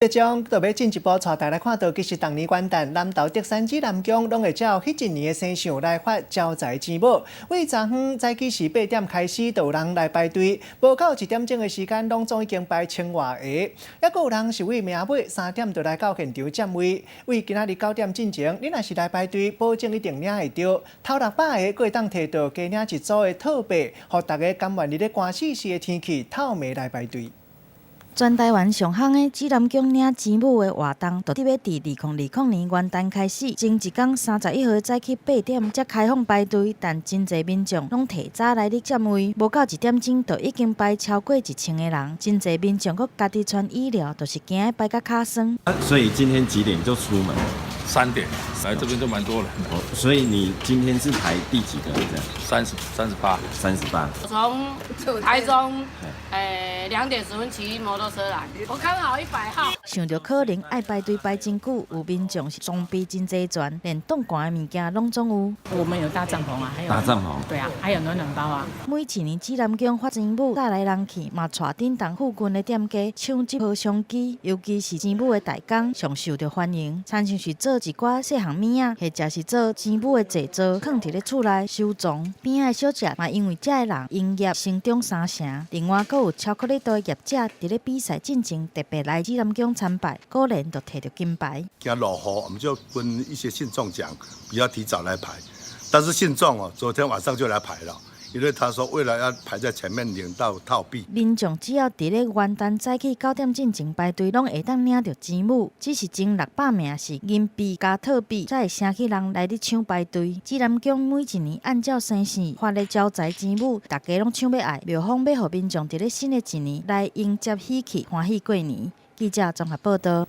这种就要进一步带大家看到，其实当年元旦南投德山指南宫拢会照迄一年的生肖来发招财之宝。为昨昏早起时8点开始，就有人来排队，无到1点钟的时间，拢总已经排1000外个。还佫有人是为明尾3点就来到现场占位。为今仔日9点进前，你若是来排队，保证一定领会到头600个，佫会当摕到加领一组的套币，互大家甘愿伫咧寒死死的天气透暝来排队。全台湾上夯的指南宫领钱母的活动，就伫要伫2020年元旦开始，前一天31号早起8点才开放排队，但真侪民众拢提早来咧占位，无到1点钟就已经排超过1000个人。真侪民众佫家己穿衣料，就是惊要排到脚酸。所以今天几点就出门？3点来这边就蛮多人的。哦，所以你今天是排第几个这样？38。从台中2点10分骑摩托车来，我看好100号。想到可能爱排队排真久，有民众是装备真齐全，连冻寒的物件拢总有。我们有大帐篷啊，还有大帐篷，对啊，还有暖包啊。每一年指南宫发钱母带来人气，嘛带叮当附近的店家抢集合商机，尤其是钱母的大工上受到欢迎。参像是做一寡细项物仔，或者是做钱母的制作，放伫咧厝内收藏。边仔小食嘛，因为遮的人营业成长3成。另外，佫有巧克力豆的业者伫咧比赛进前特别来指南宫参拜，果然就摕到金牌。惊落雨，我们就跟一些信众讲，不要提早来排。但是信众昨天晚上就来排了。因为他说，为了要排在前面领到套币，民众只要伫咧元旦早起9点进前排队，拢会当领到钱母。只是前600名是银币加套币，才会升起人来咧抢排队。指南宫每一年按照生时发咧招财钱母，大家拢抢要爱，庙方要互民众伫咧新的一年来迎接喜气，欢喜过年。记者综合报道。